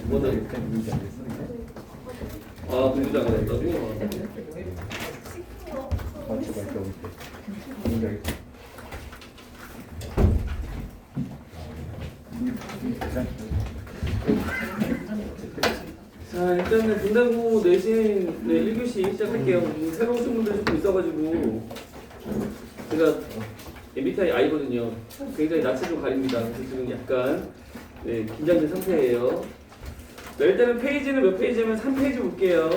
뭐다 이렇게 문제 안 됐어? 아, 분류자가 됐다고? 맞죠, 맞죠. 자, 일단은 분당고 내신 1교시 시작할게요. 새로 오신 분들이 좀 있어가지고 제가 MBTI I거든요. 굉장히 낯을 좀 가립니다. 그래서 지금 약간 긴장된 상태예요. 자, 일단은 페이지는 몇 페이지냐면 3페이지 볼게요.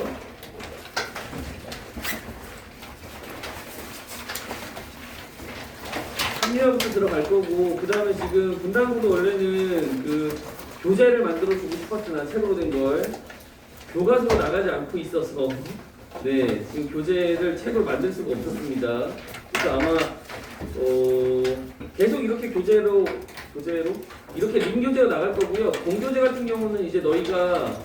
심리학부터 들어갈 거고, 그 다음에 지금 분당고도 원래는 그 교재를 만들어 주고 싶었으나 책으로 된 걸 교과서가 나가지 않고 있어서 지금 교재를 책으로 만들 수가 없었습니다. 그래서 아마 계속 이렇게 교재로 이렇게 링교재로 나갈 거고요. 공교재 같은 경우는 이제 너희가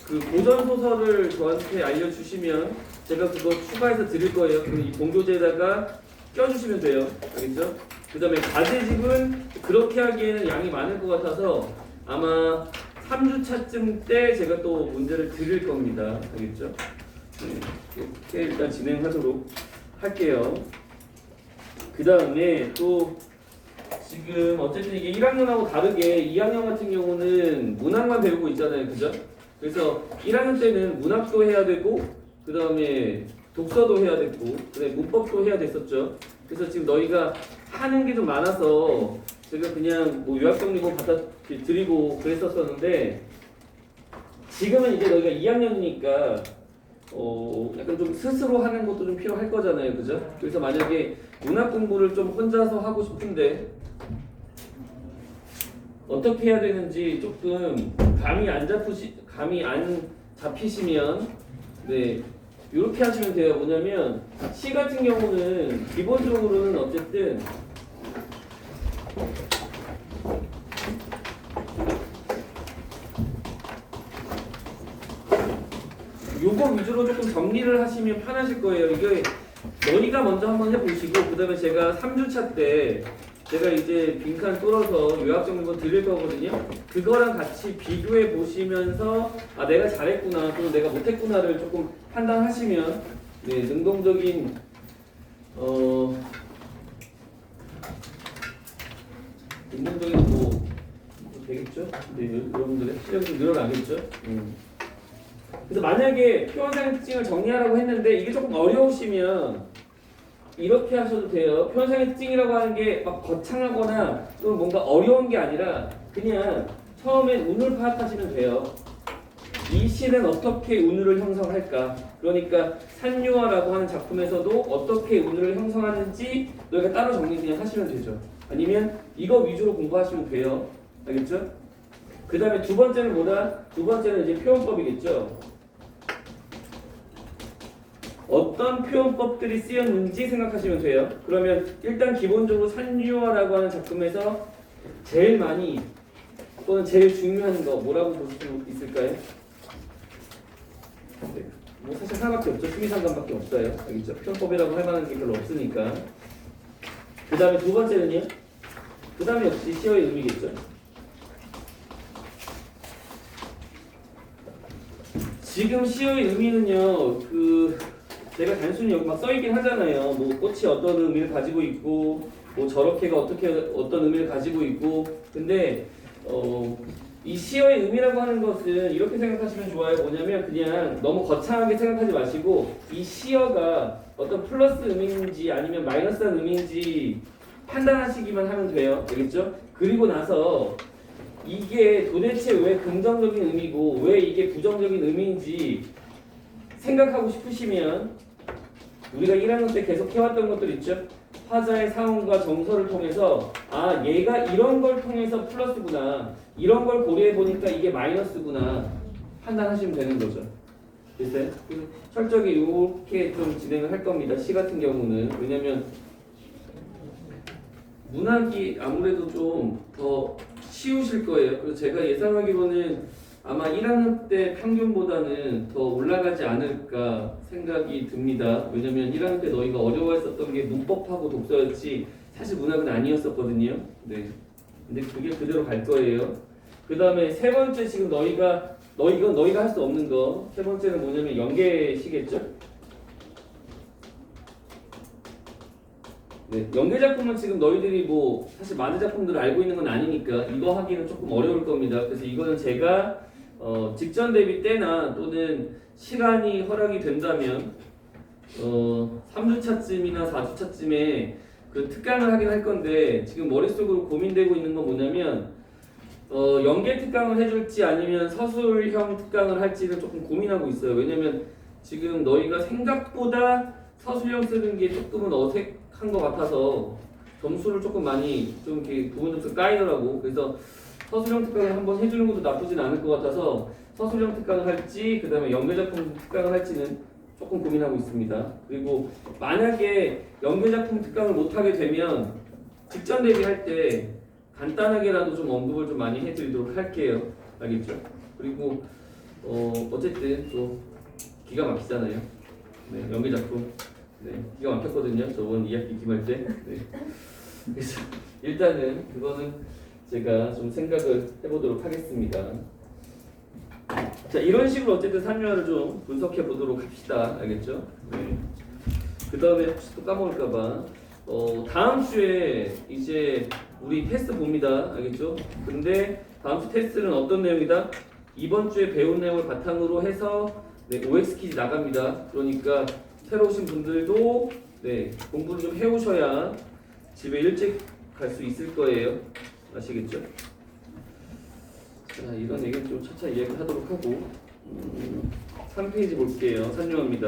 그 고전 소설을 저한테 알려주시면 제가 그거 추가해서 드릴 거예요. 그럼 이 공교재에다가 껴주시면 돼요. 알겠죠? 그 다음에 과제집은 그렇게 하기에는 양이 많을 것 같아서 아마 3주차쯤 때 제가 또 문제를 드릴 겁니다. 알겠죠? 이렇게 일단 진행하도록 할게요. 그 다음에 또 지금 어쨌든 이게 1학년하고 다르게 2학년 같은 경우는 문학만 배우고 있잖아요. 그죠? 그래서 1학년 때는 문학도 해야 되고 그 다음에 독서도 해야 됐고 그다음에 문법도 해야 됐었죠. 그래서 지금 너희가 하는 게 좀 많아서 제가 그냥 뭐 요약정리본 갖다 드리고 그랬었었는데 지금은 이제 너희가 2학년이니까 약간 좀 스스로 하는 것도 좀 필요할 거잖아요. 그죠? 그래서 만약에 문학 공부를 좀 혼자서 하고 싶은데 어떻게 해야 되는지 조금 감이 안 잡히시면 이렇게 하시면 돼요. 뭐냐면 시 같은 경우는 기본적으로는 어쨌든 요거 위주로 조금 정리를 하시면 편하실 거예요. 이게 너희가 먼저 한번 해보시고 그 다음에 제가 3주차 때 제가 이제 빈칸 뚫어서 요약정리본 드릴 거거든요. 그거랑 같이 비교해 보시면서 아 내가 잘했구나 또는 내가 못했구나를 조금 판단하시면 능동적인 뭐 되겠죠? 여러분들의 실력이 좀 늘어나겠죠? 그래서 만약에 표현상의 특징을 정리하라고 했는데 이게 조금 어려우시면 이렇게 하셔도 돼요. 표현상의 특징이라고 하는 게 막 거창하거나 또는 뭔가 어려운 게 아니라 그냥 처음엔 운을 파악하시면 돼요. 이 시는 어떻게 운을 형성할까? 그러니까 산유화라고 하는 작품에서도 어떻게 운을 형성하는지 너희가 따로 정리 그냥 하시면 되죠. 아니면 이거 위주로 공부하시면 돼요. 알겠죠? 그 다음에 두 번째는 뭐다? 두 번째는 이제 표현법이겠죠. 어떤 표현법들이 쓰였는지 생각하시면 돼요. 그러면 일단 기본적으로 산유화라고 하는 작품에서 제일 많이 또는 제일 중요한 거 뭐라고 보실 수 있을까요? 뭐 사실 하나밖에 없죠. 수미상관밖에 없어요. 알겠죠? 표현법이라고 할 만한 게 별로 없으니까. 그 다음에 두 번째는요? 그 다음에 역시 시어의 의미겠죠. 지금 시어의 의미는요, 제가 단순히 여기 막 써있긴 하잖아요. 뭐 꽃이 어떤 의미를 가지고 있고, 뭐 저렇게가 어떤 의미를 가지고 있고, 근데 이 시어의 의미라고 하는 것은 이렇게 생각하시면 좋아요. 뭐냐면 그냥 너무 거창하게 생각하지 마시고 이 시어가 어떤 플러스 의미인지 아니면 마이너스한 의미인지 판단하시기만 하면 돼요. 알겠죠? 그리고 나서 이게 도대체 왜 긍정적인 의미고 왜 이게 부정적인 의미인지 생각하고 싶으시면 우리가 1학년 때 계속 해왔던 것들 있죠? 화자의 상황과 정서를 통해서 아 얘가 이런 걸 통해서 플러스구나 이런 걸 고려해 보니까 이게 마이너스구나 판단하시면 되는 거죠. 됐어요? 그래서 철저하게 이렇게 좀 진행을 할 겁니다. 시 같은 경우는 왜냐면 문학이 아무래도 좀 더 쉬우실 거예요. 그래서 제가 예상하기로는 아마 1학년 때 평균보다는 더 올라가지 않을까 생각이 듭니다. 왜냐면 1학년 때 너희가 어려워했었던 게 문법하고 독서였지 사실 문학은 아니었었거든요. 네. 근데 그게 그대로 갈 거예요. 그 다음에 세 번째 지금 너희가 할 수 없는 거. 세 번째는 뭐냐면 연계시겠죠? 네, 연계 작품은 지금 너희들이 뭐 사실 많은 작품들을 알고 있는 건 아니니까 이거 하기는 조금 어려울 겁니다. 그래서 이거는 제가 직전 대비 때나 또는 시간이 허락이 된다면 3주차쯤이나 4주차쯤에 그 특강을 하긴 할 건데 지금 머릿속으로 고민되고 있는 건 뭐냐면 연계 특강을 해줄지 아니면 서술형 특강을 할지를 조금 고민하고 있어요. 왜냐면 지금 너희가 생각보다 서술형 쓰는 게 조금은 어색한 것 같아서 점수를 조금 많이 좀 이렇게 부분 점수 까이더라고. 그래서 서술형 특강을 한번 해주는 것도 나쁘진 않을 것 같아서 서술형 특강을 할지 그 다음에 연계작품 특강을 할지는 조금 고민하고 있습니다. 그리고 만약에 연계작품 특강을 못하게 되면 직전 대비할 때 간단하게라도 좀 언급을 좀 많이 해드리도록 할게요. 알겠죠? 그리고 어쨌든 또 기가 막히잖아요. 네, 연계작품 네, 기가 막혔거든요. 저번 2학기 기말 때. 네. 그래서 일단은 그거는 제가 좀 생각을 해보도록 하겠습니다. 자, 이런 식으로 어쨌든 산유화를 좀 분석해 보도록 합시다. 알겠죠? 네. 그 다음에 혹시 또 까먹을까봐 다음 주에 이제 우리 테스트 봅니다. 알겠죠? 근데 다음 주 테스트는 어떤 내용이다? 이번 주에 배운 내용을 바탕으로 해서 네, OX 퀴즈 나갑니다. 그러니까 새로 오신 분들도 네, 공부를 좀 해오셔야 집에 일찍 갈 수 있을 거예요. 아시겠죠? 자, 이런 얘기는 좀 차차 이야기하도록 하고 3페이지 볼게요. 산유화입니다.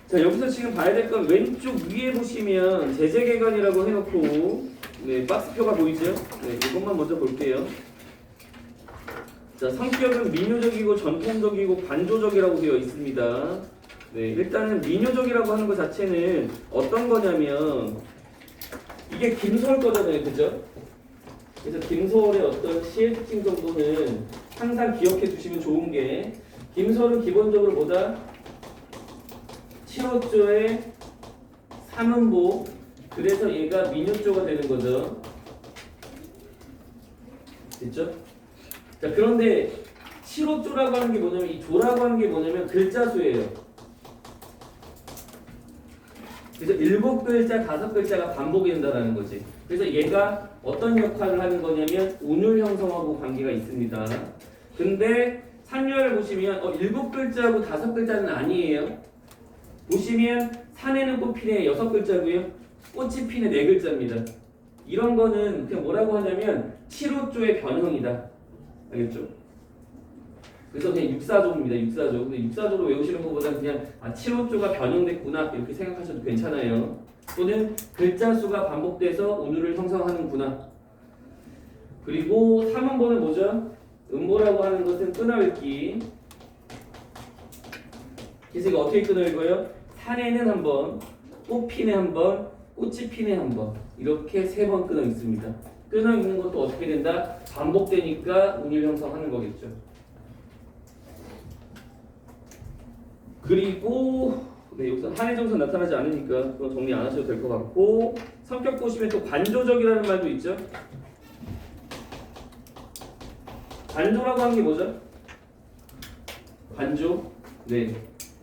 자, 여기서 지금 봐야 될 건 왼쪽 위에 보시면 제재개관이라고 해놓고 네, 박스표가 보이죠? 네, 이것만 먼저 볼게요. 자, 성격은 민요적이고 전통적이고 관조적이라고 되어 있습니다. 네, 일단은 민요적이라고 하는 것 자체는 어떤 거냐면 이게 김소월 거잖아요, 그죠? 그래서 김소월의 어떤 시의 특징 정도는 항상 기억해 두시면 좋은 게 김소월은 기본적으로 뭐다? 7호조의 3음보 그래서 얘가 민요조가 되는 거죠. 됐죠? 자, 그런데 7호조라고 하는 게 뭐냐면 이 조라고 하는 게 뭐냐면 글자수예요. 그래서 7글자, 5글자가 반복이 된다는 거지. 그래서 얘가 어떤 역할을 하는 거냐면 운율 형성하고 관계가 있습니다. 근데 산유화를 보시면 7글자하고 5글자는 아니에요. 보시면 산에는 꽃 피네 6글자고요. 꽃이 피네 4글자입니다. 이런 거는 그냥 뭐라고 하냐면 7호조의 변형이다. 알겠죠? 그래서 그냥 육사조입니다. 육사조. 근데 육사조로 외우시는 것보다는 그냥 7호조가 변형됐구나 이렇게 생각하셔도 괜찮아요. 또는 글자 수가 반복돼서 운율을 형성하는구나. 그리고 3음보는 뭐죠? 음보라고 하는 것은 끊어읽기. 그래서 이거 어떻게 끊어읽어요? 산에는 한 번, 꽃피네 한 번, 꽃이 피네 한 번. 이렇게 3번 끊어 있습니다. 끊어 있는 것도 어떻게 된다? 반복되니까 운율 형성하는 거겠죠. 그리고 네, 여기서 한해정선 나타나지 않으니까 그건 정리 안 하셔도 될 것 같고 성격 보시면 또 관조적이라는 말도 있죠. 관조라고 하는 게 뭐죠? 관조. 네.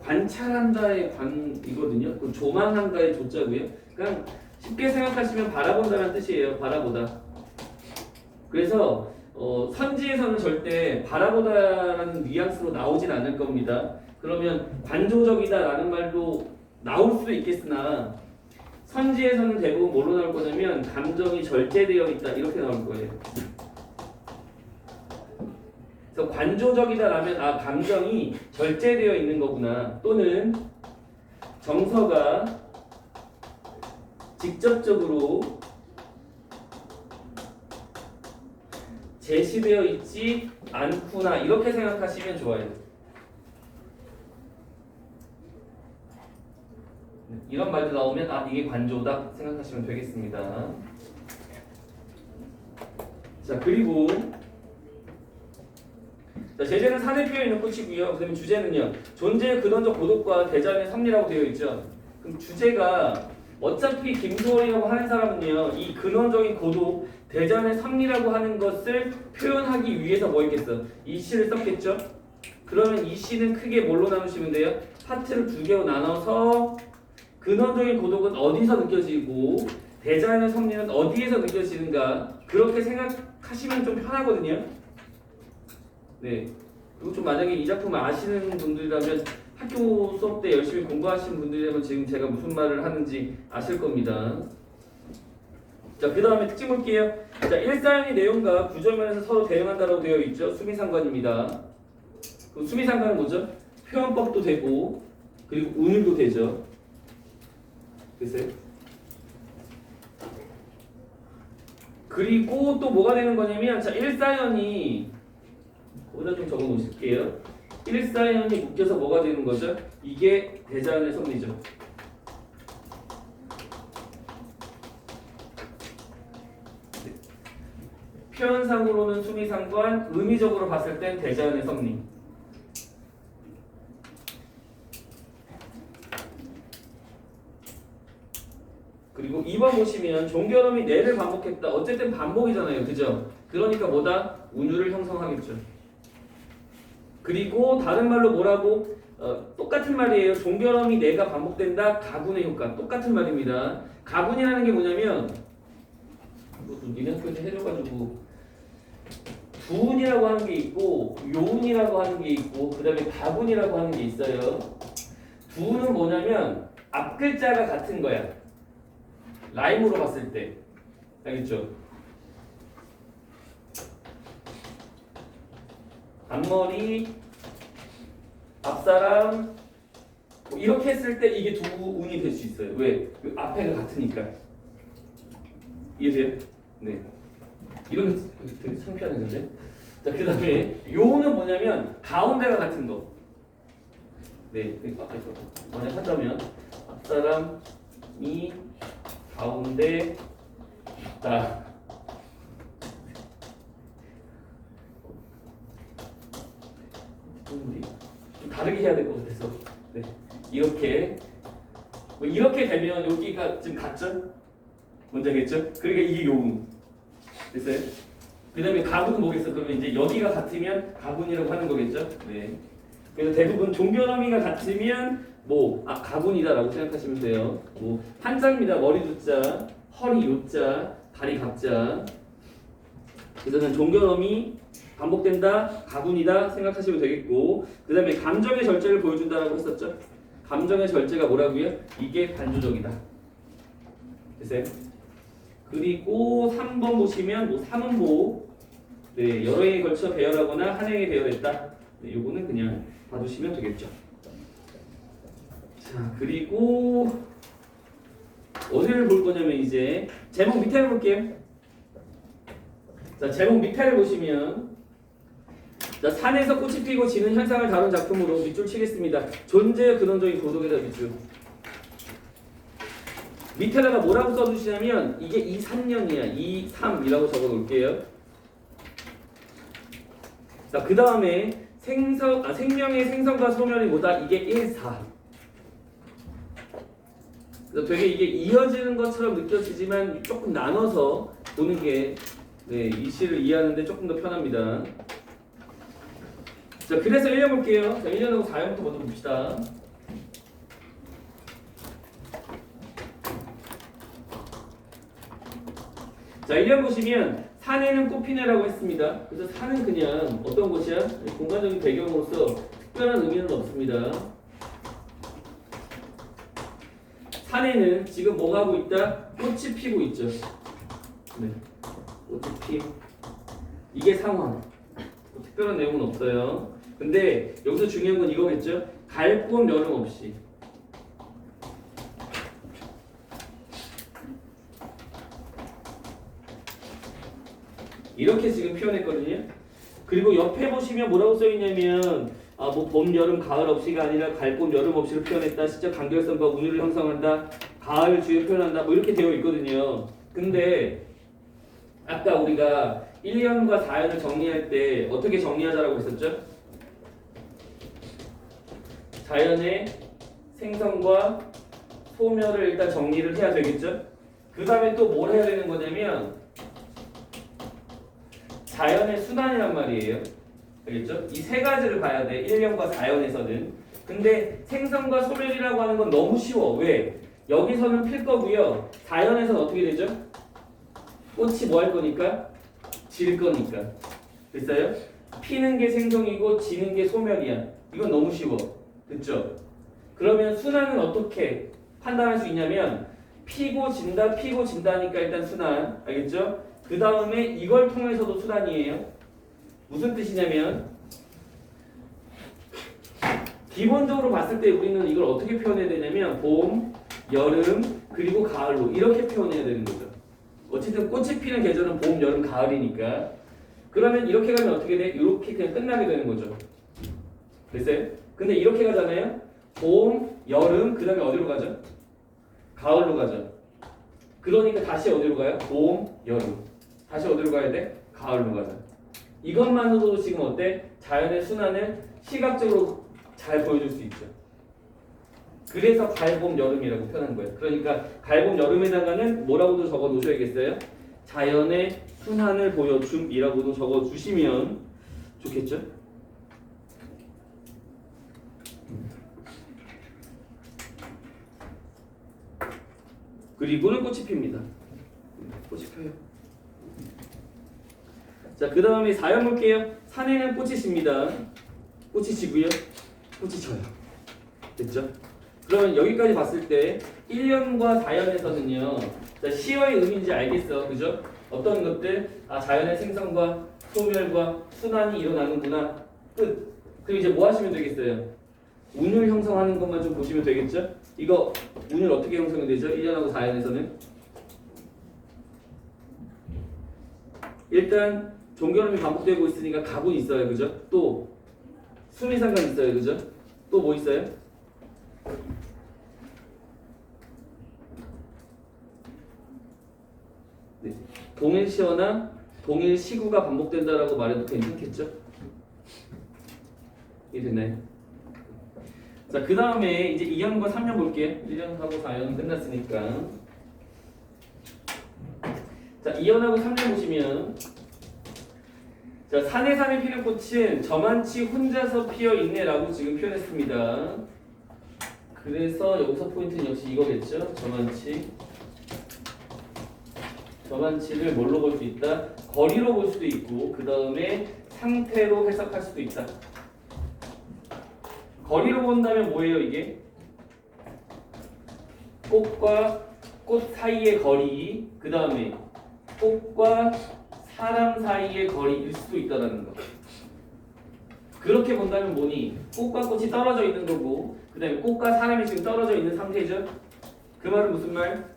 관찰한다의 관이거든요. 그 조망한다의 조자고요. 그냥 쉽게 생각하시면 바라본다는 뜻이에요. 바라보다. 그래서 선지에서는 절대 바라보다라는 뉘앙스로 나오진 않을 겁니다. 그러면 관조적이다라는 말도 나올 수도 있겠으나 선지에서는 대부분 뭘로 나올 거냐면 감정이 절제되어 있다 이렇게 나올 거예요. 그래서 관조적이다라면 감정이 절제되어 있는 거구나. 또는 정서가 직접적으로 제시되어 있지 않구나 이렇게 생각하시면 좋아요. 이런 말도 나오면 이게 관조다 생각하시면 되겠습니다. 자, 그리고 자, 제재는 사내 표현이 있는 끝이고요. 그다음에 주제는요. 존재의 근원적 고독과 대자연의 섭리라고 되어 있죠. 그럼 주제가 어차피 김소월이라고 하는 사람은요. 이 근원적인 고독, 대자연의 섭리라고 하는 것을 표현하기 위해서 뭐 했겠어? 이 시를 썼겠죠. 그러면 이 시는 크게 뭘로 나누시면 돼요? 파트를 두 개로 나눠서 근원적인 고독은 어디서 느껴지고 대자연의 섭리는 어디에서 느껴지는가 그렇게 생각하시면 좀 편하거든요. 네. 그리고 좀 만약에 이 작품을 아시는 분들이라면 학교 수업 때 열심히 공부하시는 분들이라면 지금 제가 무슨 말을 하는지 아실 겁니다. 자, 그 다음에 특징 볼게요. 자, 1사연의 내용과 구조면에서 서로 대응한다고 되어 있죠. 수미상관입니다. 그 수미상관은 뭐죠? 표현법도 되고 그리고 운율도 되죠. 글쎄요. 그리고 또 뭐가 되는 거냐면 자, 1사연이 거기다 좀 적어 놓으실게요. 1사연이 묶여서 뭐가 되는 거죠? 이게 대자연의 섭리죠. 네. 표현상으로는 수미상관, 의미적으로 봤을 땐 대자연의 섭리. 그리고 2번 보시면 종결음이 내를 반복했다. 어쨌든 반복이잖아요. 그죠? 그러니까 뭐다? 운율을 형성하겠죠. 그리고 다른 말로 뭐라고? 똑같은 말이에요. 종결음이 내가 반복된다. 가군의 효과. 똑같은 말입니다. 가군이라는 게 뭐냐면 이것도 니네 학교에서 해줘가지고 두운이라고 하는 게 있고 요운이라고 하는 게 있고 그 다음에 가군이라고 하는 게 있어요. 두운은 뭐냐면 앞글자가 같은 거야. 라임으로 봤을 때 알겠죠? 앞머리, 앞사람 뭐 이렇게 했을 때 이게 두 운이 될 수 있어요. 왜? 앞에가 같으니까. 이해돼요? 네. 이런 게 되게 창피하네 근데. 자, 그 다음에 요는 뭐냐면 가운데가 같은 거. 네. 앞에서 만약 하자면 앞사람이 가운데 있다. 좀 다르게 해야 될 것 같아서 네. 이렇게 뭐 이렇게 되면 여기가 지금 같죠? 뭔지 알겠죠? 그러니까 이게 요운 됐어요? 그 다음에 가군은 뭐겠어? 그러면 이제 여기가 같으면 가군이라고 하는 거겠죠? 네. 그래서 대부분 종결어미가 같으면 가군이다라고 생각하시면 돼요. 뭐 한자입니다. 머리 두자, 허리 요자, 다리 각자. 그래서 종결어미 반복된다, 가군이다 생각하시면 되겠고 그 다음에 감정의 절제를 보여준다라고 했었죠. 감정의 절제가 뭐라고요? 이게 반주적이다. 됐어요? 그리고 3번 보시면 뭐 삼음보 네, 여러 행에 걸쳐 배열하거나 한 행에 배열했다. 네, 요거는 그냥 봐두시면 되겠죠. 자, 그리고 어디를 볼 거냐면 이제 제목 밑에를 볼게요. 자, 제목 밑에를 보시면 자, 산에서 꽃이 피고 지는 현상을 다룬 작품으로 밑줄 치겠습니다. 존재의 근원적인 고독에다 밑줄. 밑에다가 뭐라고 써주시냐면 이게 2~3년이야. 2~3이라고 적어 놓을게요. 자, 그 다음에 생명의 생성과 소멸이 뭐다? 이게 1~4. 되게 이게 이어지는 것처럼 느껴지지만 조금 나눠서 보는 게 네, 이 시를 이해하는데 조금 더 편합니다. 자, 그래서 1년 볼게요. 자, 1년하고 4년부터 먼저 봅시다. 자, 1년 보시면 산에는 꽃피네라고 했습니다. 그래서 산은 그냥 어떤 곳이야? 공간적인 배경으로서 특별한 의미는 없습니다. 산에는 지금 뭐 하고 있다? 꽃이 피고 있죠. 네, 꽃이 피. 이게 상황. 특별한 내용은 없어요. 근데 여기서 중요한 건 이거겠죠? 갈봄 여름 없이. 이렇게 지금 표현했거든요. 그리고 옆에 보시면 뭐라고 써있냐면 뭐 봄, 여름, 가을 없이가 아니라 갈봄, 여름 없이를 표현했다. 시적 간결성과 운율을 형성한다. 가을 주에 표현한다. 뭐 이렇게 되어 있거든요. 근데 아까 우리가 1년과 4년을 정리할 때 어떻게 정리하자라고 했었죠? 자연의 생성과 소멸을 일단 정리를 해야 되겠죠? 그 다음에 또 뭘 해야 되는 거냐면 자연의 순환이란 말이에요. 알겠죠? 이 세 가지를 봐야 돼. 1년과 4년에서는. 근데 생성과 소멸이라고 하는 건 너무 쉬워. 왜? 여기서는 필 거고요. 4년에서는 어떻게 되죠? 꽃이 뭐 할 거니까? 질 거니까. 됐어요? 피는 게 생성이고 지는 게 소멸이야. 이건 너무 쉬워. 됐죠? 그러면 순환은 어떻게 판단할 수 있냐면 피고 진다, 피고 진다니까 일단 순환. 알겠죠? 그 다음에 이걸 통해서도 순환이에요. 무슨 뜻이냐면 기본적으로 봤을 때 우리는 이걸 어떻게 표현해야 되냐면 봄, 여름, 그리고 가을로 이렇게 표현해야 되는 거죠. 어쨌든 꽃이 피는 계절은 봄, 여름, 가을이니까. 그러면 이렇게 가면 어떻게 돼? 이렇게 그냥 끝나게 되는 거죠. 됐어요? 근데 이렇게 가잖아요. 봄, 여름, 그 다음에 어디로 가죠? 가을로 가죠. 그러니까 다시 어디로 가요? 봄, 여름. 다시 어디로 가야 돼? 가을로 가죠. 이것만으로도 지금 어때? 자연의 순환을 시각적으로 잘 보여줄 수 있죠. 그래서 가을, 봄, 여름이라고 표현한 거예요. 그러니까 가을, 봄, 여름에다가는 뭐라고도 적어 놓으셔야겠어요? 자연의 순환을 보여줌이라고도 적어 주시면 좋겠죠? 그리고는 꽃이 핍니다. 꽃이 펴요. 자, 그 다음에 4연 볼게요. 산에는 꽃이 집니다. 꽃이 지고요. 꽃이 져요. 됐죠? 그러면 여기까지 봤을 때 1년과 4년에서는요. 자, 시어의 의미인지 알겠어. 그죠? 어떤 것들? 아, 자연의 생성과 소멸과 순환이 일어나는구나. 끝. 그리고 이제 뭐 하시면 되겠어요? 운율 형성하는 것만 좀 보시면 되겠죠? 이거 운율 어떻게 형성이 되죠? 1년하고 4년에서는 일단 종결음이 반복되고 있으니까 가군 있어요. 그죠? 또 수미상관 있어요. 그죠? 또 뭐 있어요? 네. 동일시어나 동일시구가 반복된다라고 말해도 괜찮겠죠? 이게 됐나요? 자, 그 다음에 이제 2년과 3년 볼게요. 1년하고 4년 끝났으니까. 자, 2년하고 3년 보시면 자, 산에 산에 피는 꽃은 저만치 혼자서 피어있네라고 지금 표현했습니다. 그래서 여기서 포인트는 역시 이거겠죠. 저만치를 뭘로 볼 수 있다? 거리로 볼 수도 있고 그 다음에 상태로 해석할 수도 있다. 거리로 본다면 뭐예요 이게? 꽃과 꽃 사이의 거리, 그 다음에 꽃과 사람 사이의 거리일 수도 있다는 거. 그렇게 본다면 뭐니? 꽃과 꽃이 떨어져 있는 거고 그 다음에 꽃과 사람이 지금 떨어져 있는 상태죠. 그 말은 무슨 말?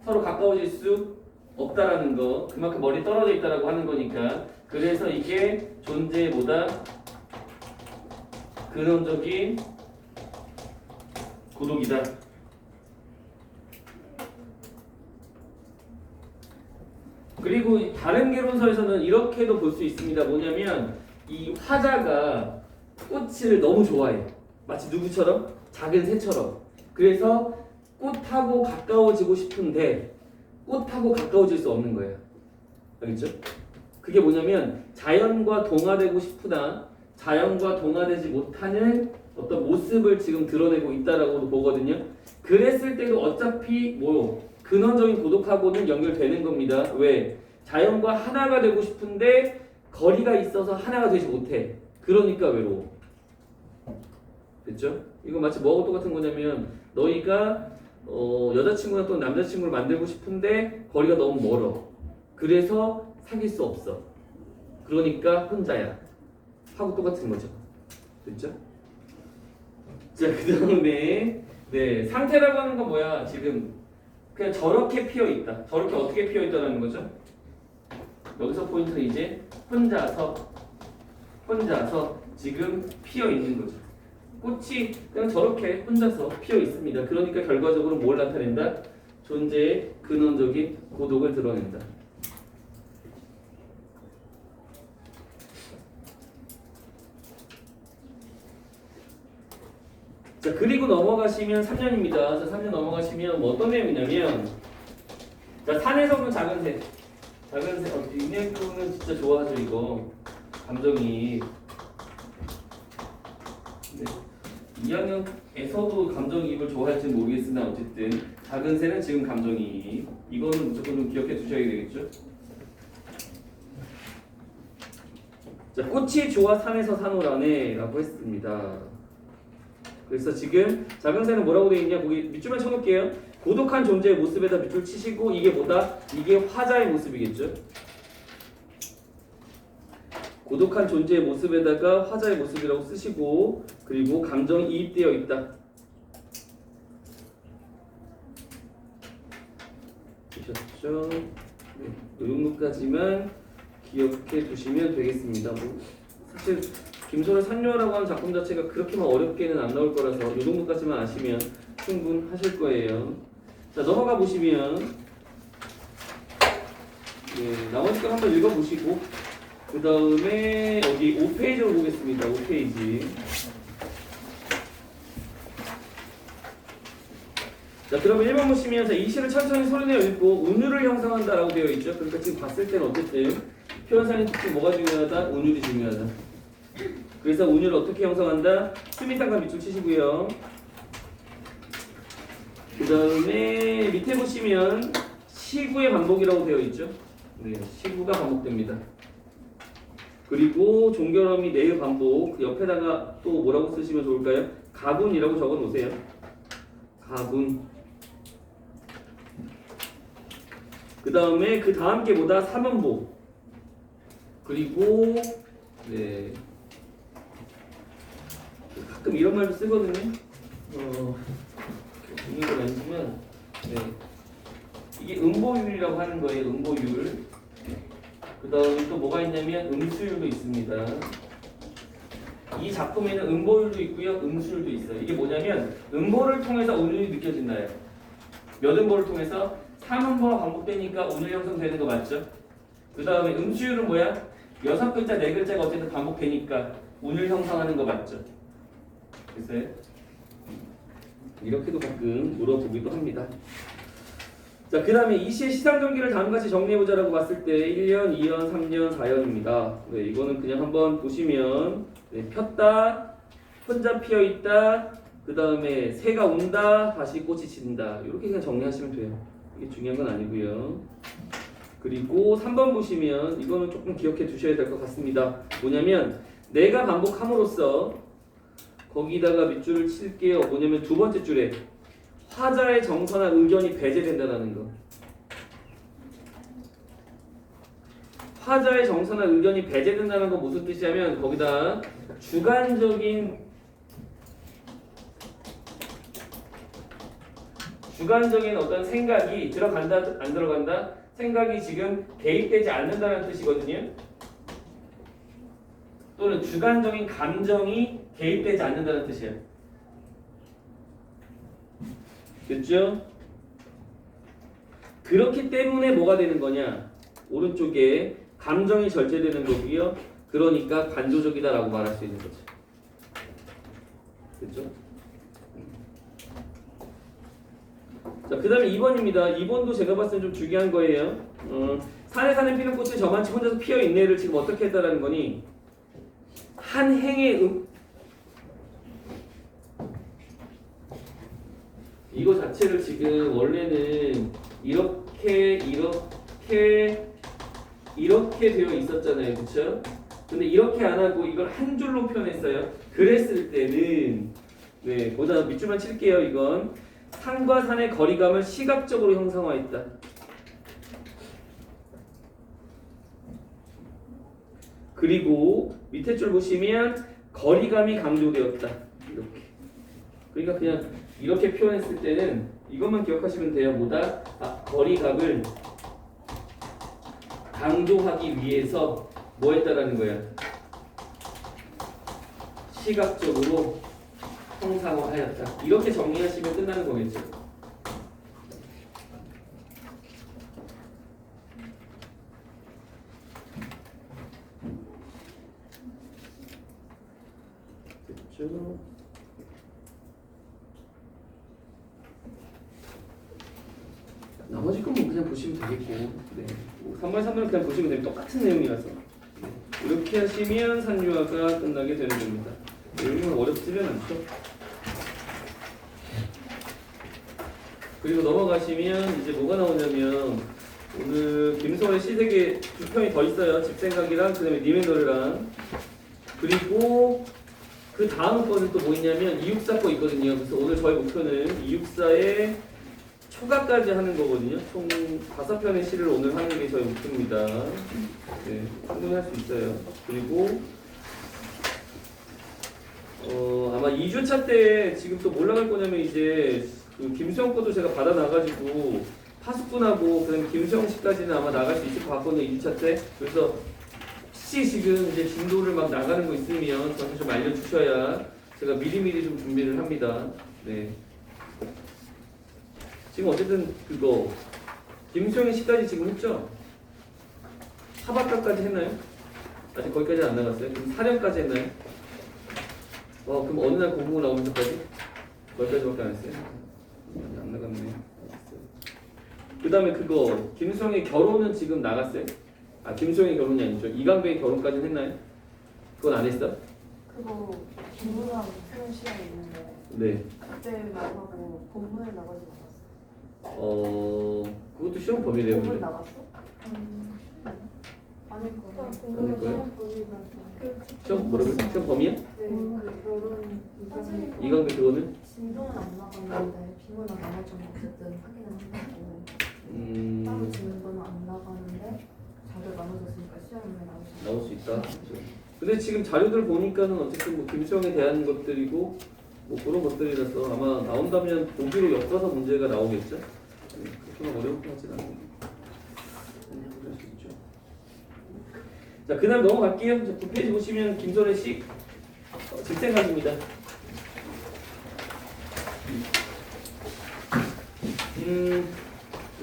서로 가까워질 수 없다라는 거. 그만큼 멀리 떨어져 있다라고 하는 거니까. 그래서 이게 존재보다 근원적인 고독이다. 그리고 다른 개론서에서는 이렇게도 볼 수 있습니다. 뭐냐면 이 화자가 꽃을 너무 좋아해. 마치 누구처럼? 작은 새처럼. 그래서 꽃하고 가까워지고 싶은데 꽃하고 가까워질 수 없는 거예요. 알겠죠? 그게 뭐냐면 자연과 동화되고 싶으나 자연과 동화되지 못하는 어떤 모습을 지금 드러내고 있다라고도 보거든요. 그랬을 때도 어차피 뭐 근원적인 고독하고는 연결되는 겁니다. 왜? 자연과 하나가 되고 싶은데 거리가 있어서 하나가 되지 못해. 그러니까 외로워. 됐죠? 이거 마치 뭐하고 똑같은 거냐면 너희가 여자친구나 또 남자친구를 만들고 싶은데 거리가 너무 멀어. 그래서 사귈 수 없어. 그러니까 혼자야. 하고 똑같은 거죠. 됐죠? 자, 그 다음에 네, 상태라고 하는 건 뭐야? 지금 그냥 저렇게 피어 있다. 저렇게 어떻게 피어 있다는 거죠? 여기서 포인트는 이제 혼자서 지금 피어 있는 거죠. 꽃이 그냥 저렇게 혼자서 피어 있습니다. 그러니까 결과적으로 뭘 나타낸다? 존재의 근원적인 고독을 드러낸다. 자, 그리고 넘어가시면 3년입니다. 자, 3년 넘어가시면 뭐 어떤 내용이냐면, 자, 산에서 오는 작은 새. 작은 새, 윤혜교는 진짜 좋아하죠, 이거. 감정이. 네. 2학년에서도 감정이입을 좋아할지는 모르겠으나, 어쨌든. 작은 새는 지금 감정이입. 이거는 무조건 좀 기억해 두셔야 되겠죠? 자, 꽃이 좋아 산에서 사노라네 라고 했습니다. 그래서 지금 작은 새는 뭐라고 되어 있냐? 거기 밑줄만 쳐놓을게요. 고독한 존재의 모습에다 밑줄 치시고 이게 뭐다? 이게 화자의 모습이겠죠? 고독한 존재의 모습에다가 화자의 모습이라고 쓰시고 그리고 감정이 이입되어 있다. 보셨죠? 네, 이 정도까지만 기억해 두시면 되겠습니다. 뭐 사실 김소래 산녀라고 하는 작품 자체가 그렇게만 어렵게는 안 나올 거라서 이 정도까지만 아시면 충분하실 거예요. 자, 넘어가 보시면 네, 나머지 걸 한번 읽어보시고 그 다음에 어디 5페이지로 보겠습니다. 5페이지. 자, 그러면 1번 보시면 이 시를 천천히 소리내어 읽고 운율을 형성한다라고 되어 있죠. 그러니까 지금 봤을 때는 어쨌든 표현상의 특징 뭐가 중요하다? 운율이 중요하다. 그래서 운율을 어떻게 형성한다? 수미상과 밑줄 치시고요. 그 다음에 밑에 보시면 시구의 반복이라고 되어 있죠. 네, 시구가 반복됩니다. 그리고 종결어미 내의 반복, 그 옆에다가 또 뭐라고 쓰시면 좋을까요? 가군이라고 적어 놓으세요. 가군. 그 다음에 그 다음 게 뭐다? 삼음보. 그리고 네, 가끔 이런 말도 쓰거든요. 이건 아니지만 네, 이게 음보율이라고 하는 거예요. 음보율. 그 다음에 또 뭐가 있냐면 음수율도 있습니다. 이 작품에는 음보율도 있고요, 음수율도 있어요. 이게 뭐냐면 음보를 통해서 운율이 느껴진다요. 몇 음보를 통해서 3음보가 반복되니까 운율 형성되는 거 맞죠? 그 다음에 음수율은 뭐야? 6글자, 4글자가 어쨌든 반복되니까 운율 형성하는 거 맞죠? 글쎄 이렇게도 가끔 물어보기도 합니다. 자, 그 다음에 이 시의 시상전기를 다음같이 정리해보자라고 봤을 때 1년, 2년, 3년, 4년입니다. 네, 이거는 그냥 한번 보시면 네, 폈다, 혼자 피어있다, 그 다음에 새가 운다, 다시 꽃이 진다. 이렇게 그냥 정리하시면 돼요. 이게 중요한 건 아니고요. 그리고 3번 보시면 이거는 조금 기억해 두셔야 될 것 같습니다. 뭐냐면 내가 반복함으로써 거기다가 밑줄을 칠게요. 뭐냐면 두 번째 줄에 화자의 정서나 의견이 배제된다는 거. 화자의 정서나 의견이 배제된다는 건 무슨 뜻이냐면 거기다 주관적인 어떤 생각이 들어간다 안 들어간다? 생각이 지금 개입되지 않는다는 뜻이거든요. 또는 주관적인 감정이 개입되지 않는다는 뜻이에요. 됐죠? 그렇기 때문에 뭐가 되는 거냐? 오른쪽에 감정이 절제되는 거고요. 그러니까 관조적이다라고 말할 수 있는 거죠. 됐죠? 자, 그 다음에 2번입니다. 2번도 제가 봤을 때 좀 중요한 거예요. 산에 사는 피는 꽃이 저만치 혼자서 피어있네를 지금 어떻게 했다라는 거니? 한 행의 이거 자체를 지금 원래는 이렇게 되어 있었잖아요. 그쵸? 근데 이렇게 안 하고 이걸 한 줄로 표현했어요. 그랬을 때는 네, 보다 밑줄만 칠게요. 이건 산과 산의 거리감을 시각적으로 형성화했다. 그리고 밑에 줄 보시면 거리감이 강조되었다. 이렇게. 그러니까 그냥 이렇게 표현했을 때는 이것만 기억하시면 돼요. 뭐다? 거리감을 강조하기 위해서 뭐 했다라는 거야? 시각적으로 형상화하였다. 이렇게 정리하시면 끝나는 거겠죠. 됐죠? 나머지 건 뭐 그냥 보시면 되겠고, 네. 3번, 3번은 그냥 보시면 돼요. 똑같은 내용이라서. 네. 이렇게 하시면 산유화가 끝나게 되는 겁니다. 내용은 어렵지는 않죠. 그리고 넘어가시면 이제 뭐가 나오냐면 오늘 김소월의 시세계 두 편이 더 있어요. 집생각이랑 그다음에 님의 노래랑. 그리고 그 다음 거는 또 뭐 있냐면 264 거 있거든요. 그래서 오늘 저희 목표는 264의 초가까지 하는 거거든요. 총 5편의 시를 오늘 하는 게 저희 목표입니다. 네, 충분히 할 수 있어요. 그리고 아마 2주차 때 지금 또 뭘 나갈 거냐면 이제 그 김수영 거도 제가 받아놔가지고 파수꾼하고 그다음에 김수영 씨까지는 아마 나갈 수 있을 것 같거든요. 2주차 때. 그래서 혹시 지금 이제 진도를 막 나가는 거 있으면 저한테 좀 알려주셔야 제가 미리미리 좀 준비를 합니다. 네. 지금 어쨌든 그거 김수영 씨까지 지금 했죠? 사박까지 했나요? 아직 거기까지 안 나갔어요? 그럼 사령까지 했나요? 그럼 어느 날 공부 나오면서까지? 거기까지밖에 안 했어요? 안 나갔네. 그 다음에 그거 김수영의 결혼은 지금 나갔어요? 김수영의 결혼이 아니죠. 이강배의 결혼까지는 했나요? 그건 안 했어? 그거 공부랑 수능 시간이 있는데 네. 그때만 하고 본문에 나가지 않았어. 그것도 시험 범위래요. 본문 근데. 나갔어? 아닐 거야. 아닐 거예요? 그 시험 뭐라고요? 시험 범위야? 네, 그 결혼 이강배 그거는? 진도는 안 나가는데 비문학 나머지 어쨌든 확인을 한다고. 따로 지는 거는 안 나가는데 자료 나눠줬으니까 시험에 나올 수 있다. 그렇죠. 근데 지금 자료들 보니까는 어쨌든 뭐 김수영에 대한 것들이고 뭐 그런 것들이라서 아마 나온다면 보기로 엮어서 문제가 나오겠죠. 그렇게 어려운 것 같진 않아요. 그럴 수 있죠. 자, 그다음 넘어갈게요. 9페이지 보시면 김선혜 씨 집생각입니다.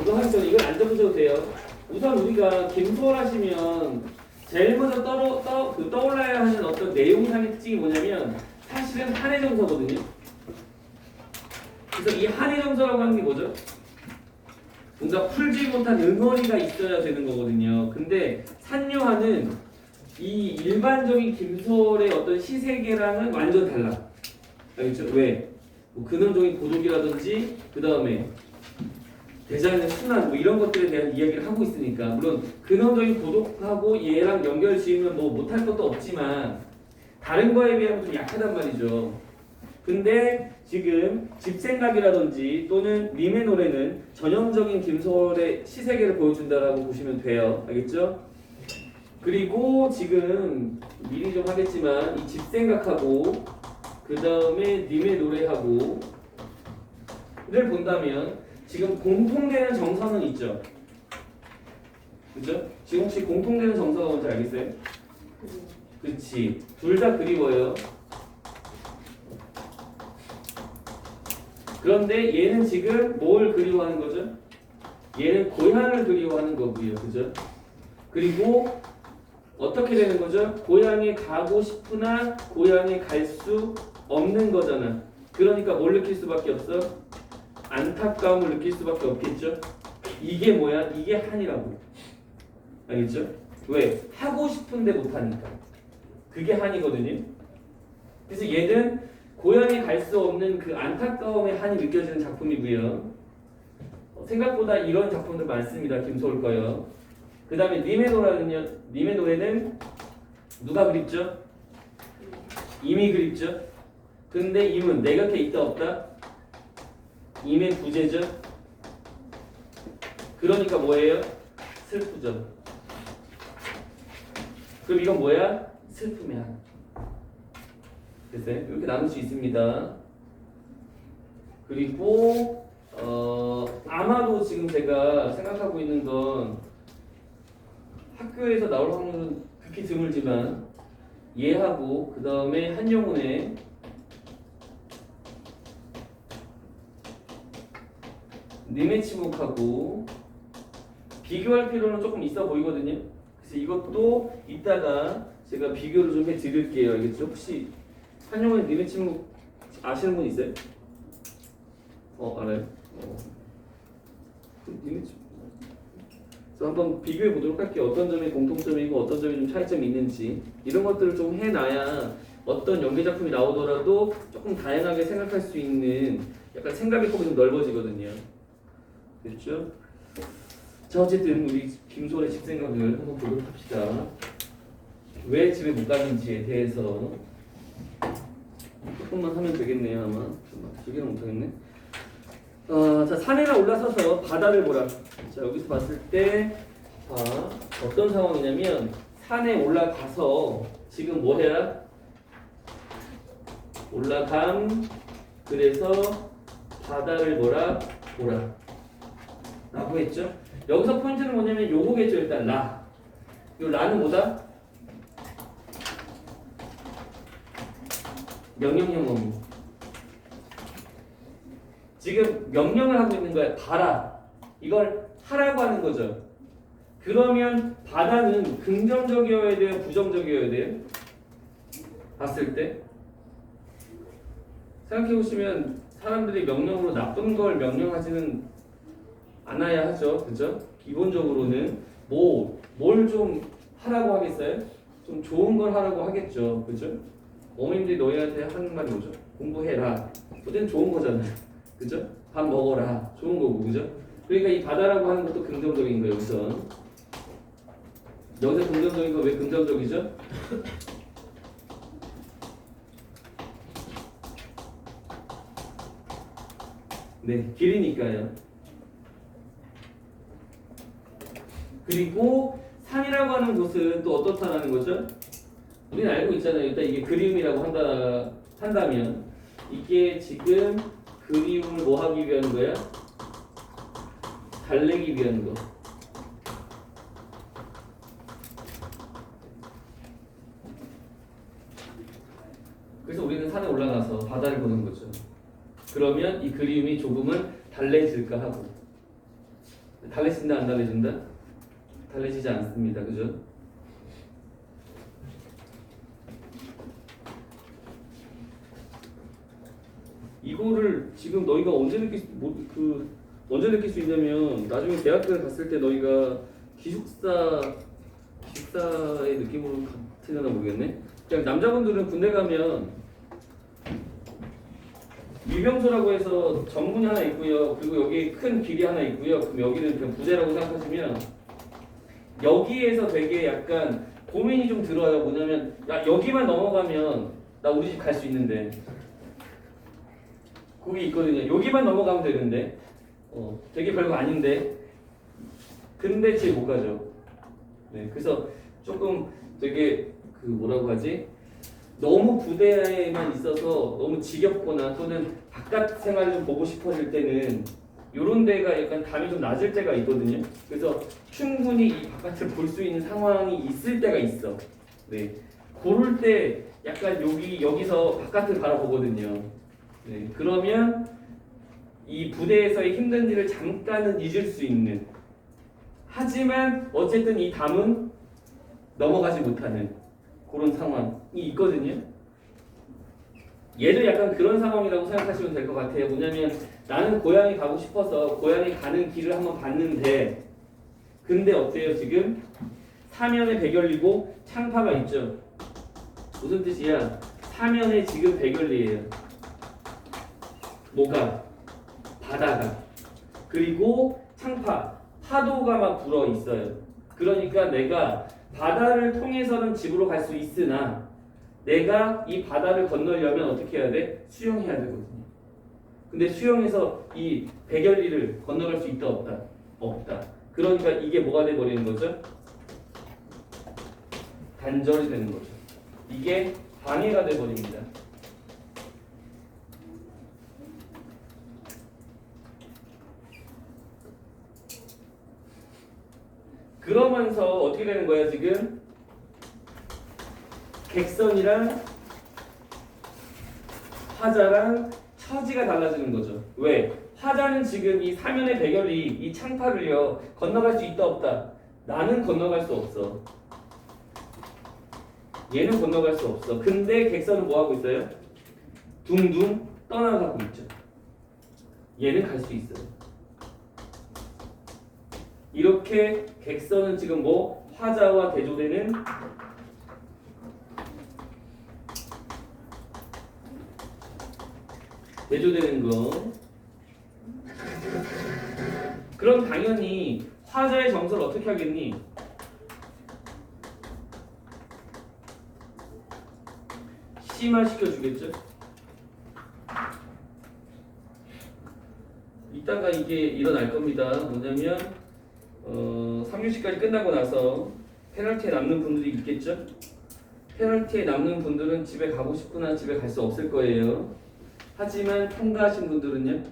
이거 하기 전에 이건 안 적으셔도 돼요. 우선 우리가 김소월 하시면 제일 먼저 떠올라야 하는 어떤 내용상의 특징이 뭐냐면 사실은 한해정서거든요. 그래서 이 한해정서라고 하는 게 뭐죠? 뭔가 풀지 못한 응어리가 있어야 되는 거거든요. 근데 산유화는 이 일반적인 김소월의 어떤 시세계랑은 완전 달라. 알겠죠? 왜? 뭐 근원적인 고독이라든지 그 다음에 대자연의 순환 뭐 이런 것들에 대한 이야기를 하고 있으니까 물론 근원적인 고독하고 얘랑 연결 지으면 뭐 못할 것도 없지만 다른 거에 비하면 좀 약하단 말이죠. 근데 지금 집생각이라든지 또는 님의 노래는 전형적인 김소월의 시세계를 보여준다라고 보시면 돼요. 알겠죠? 그리고 지금 미리 좀 하겠지만 이 집생각하고 그 다음에 님의 노래하고 를 본다면 지금 공통되는 정서는 있죠. 그죠? 지금 혹시 공통되는 정서가 뭔지 알겠어요? 그치. 둘 다 그리워요. 그런데 얘는 지금 뭘 그리워하는 거죠? 얘는 고향을 그리워하는 거고요. 그죠? 그리고 어떻게 되는 거죠? 고향에 가고 싶으나 고향에 갈 수 없는 거잖아. 그러니까 뭘 느낄 수밖에 없어? 안타까움을 느낄 수밖에 없겠죠? 이게 뭐야? 이게 한이라고. 알겠죠? 왜? 하고 싶은데 못하니까. 그게 한이거든요. 그래서 얘는 고향에 갈 수 없는 그 안타까움의 한이 느껴지는 작품이고요. 생각보다 이런 작품들 많습니다. 김소월 거요. 그 다음에 님의 노래는요. 님의 노래는 누가 그립죠? 임이 그립죠? 근데 임은 내 곁에 있다 없다? 임의 부재죠? 그러니까 뭐예요? 슬프죠. 그럼 이건 뭐야? 슬픔의 한. 됐어요? 이렇게 나눌 수 있습니다. 그리고 아마도 지금 제가 생각하고 있는 건 학교에서 나올 확률은 극히 드물지만 얘하고 그 다음에 한영훈의 님의 침묵하고 비교할 필요는 조금 있어 보이거든요. 그래서 이것도 이따가 제가 비교를 좀 해드릴게요. 알겠죠? 혹시 한영훈의 님의 침묵 아시는 분 있어요? 알아요? 님의 그래서 한번 비교해 보도록 할게요. 어떤 점이 공통점이고 어떤 점이 좀 차이점이 있는지 이런 것들을 좀 해놔야 어떤 연계 작품이 나오더라도 조금 다양하게 생각할 수 있는 약간 생각의 폭이 좀 넓어지거든요. 됐죠? 자 어쨌든 우리 김소의 집 생각을 한번 보도록 합시다. 왜 집에 못 가는지에 대해서 조금만 하면 되겠네요 아마. 잠깐만 길게는 못하겠네. 자 산에나 올라서서 바다를 보라. 자 여기서 봤을 때 어떤 상황이냐면 산에 올라가서 지금 뭐 해야? 올라감 그래서 바다를 보라 라고 했죠. 여기서 포인트는 뭐냐면 요거겠죠. 일단 라. 요 라는 뭐다? 명령형 어미. 지금 명령을 하고 있는 거야. 봐라. 이걸 하라고 하는 거죠. 그러면 바다는 긍정적이어야 돼요? 부정적이어야 돼요? 봤을 때? 생각해보시면 사람들이 명령으로 나쁜 걸 명령하지는 않아야 하죠. 그죠? 기본적으로는 뭘 좀 하라고 하겠어요? 좀 좋은 걸 하라고 하겠죠. 그죠? 어머님들이 너희한테 하는 말이 뭐죠? 공부해라. 어쨌든 좋은 거잖아요. 그죠? 밥 먹어라. 좋은 거고. 그죠? 그러니까 이 바다라고 하는 것도 긍정적인 거예요. 여기서 긍정적인 거 왜 긍정적이죠? 네, 길이니까요. 그리고 산이라고 하는 곳은 또 어떻다라는 거죠? 우리는 알고 있잖아요. 일단 이게 그리움이라고 한다면 이게 지금 그리움을 뭐 하기 위한 거야? 달래기 위한 거. 그래서 우리는 산에 올라가서 바다를 보는 거죠. 그러면 이 그리움이 조금은 달래질까 하고. 달래진다 안 달래진다? 달래지지 않습니다. 그죠? 이거를 지금 너희가 언제 느낄 수 있냐면 나중에 대학교에 갔을 때 너희가 기숙사의 느낌으로 같으려나 모르겠네. 그냥 남자분들은 군대 가면 유병소라고 해서 정문이 하나 있고요. 그리고 여기 큰 길이 하나 있고요. 그럼 여기는 그냥 부재라고 생각하시면 여기에서 되게 약간 고민이 좀 들어요. 뭐냐면 야 여기만 넘어가면 나 우리 집 갈 수 있는데 거기 있거든요. 여기만 넘어가면 되는데 되게 별거 아닌데 근데 집에 못 가죠. 네, 그래서 조금 되게 뭐라고 하지? 너무 부대에만 있어서 너무 지겹거나 또는 바깥 생활을 좀 보고 싶어질 때는 요런 데가 약간 담이 좀 낮을 때가 있거든요. 그래서 충분히 이 바깥을 볼 수 있는 상황이 있을 때가 있어. 네, 그럴 때 약간 여기서 바깥을 바라보거든요. 네, 그러면 이 부대에서의 힘든 일을 잠깐은 잊을 수 있는. 하지만 어쨌든 이 담은 넘어가지 못하는 그런 상황이 있거든요. 얘도 약간 그런 상황이라고 생각하시면 될 것 같아요. 뭐냐면 나는 고향에 가고 싶어서 고향에 가는 길을 한번 봤는데 근데 어때요 지금? 사면에 백열리고 창파가 있죠. 무슨 뜻이야? 사면에 지금 백열리예요. 뭐가? 바다가. 그리고 창파, 파도가 막 불어 있어요. 그러니까 내가 바다를 통해서는 집으로 갈 수 있으나 내가 이 바다를 건너려면 어떻게 해야 돼? 수영해야 되거든요. 근데 수영해서 이 백열리를 건너갈 수 있다 없다? 없다. 그러니까 이게 뭐가 돼버리는 거죠? 단절이 되는 거죠. 이게 방해가 돼버립니다. 그러면서 어떻게 되는 거야 지금? 객선이랑 화자랑 처지가 달라지는 거죠. 왜? 화자는 지금 이 사면의 백열이 이 창파를요 건너갈 수 있다 없다? 나는 건너갈 수 없어. 얘는 건너갈 수 없어. 근데 객선은 뭐 하고 있어요? 둥둥 떠나가고 있죠. 얘는 갈 수 있어요. 이렇게 객선은 지금 뭐 화자와 대조되는 거. 그럼 당연히 화자의 정서를 어떻게 하겠니? 심화시켜 주겠죠? 이따가 이게 일어날 겁니다. 뭐냐면 3교시까지 끝나고 나서 페널티에 남는 분들이 있겠죠? 페널티에 남는 분들은 집에 가고 싶거나 집에 갈 수 없을 거예요. 하지만 통과하신 분들은요?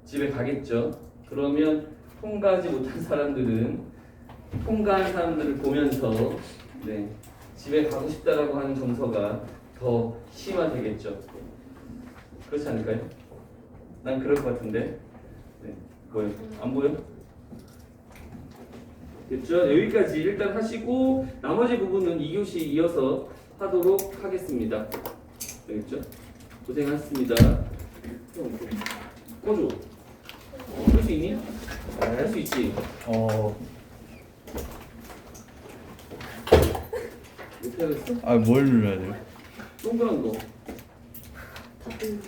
집에 가겠죠. 그러면 통과하지 못한 사람들은 통과한 사람들을 보면서 네, 집에 가고 싶다라고 하는 정서가 더 심화되겠죠. 그렇지 않을까요? 난 그럴 것 같은데. 네, 뭐요? 안 보여? 됐죠? 여기까지 일단 하시고 나머지 부분은 2교시 이어서 하도록 하겠습니다. 알겠죠? 고생하셨습니다. 꺼줘. 할 수 있니? 할 수 있지? 어떻게 하겠어? 뭘 눌러야 돼요? 동그란 거. 답을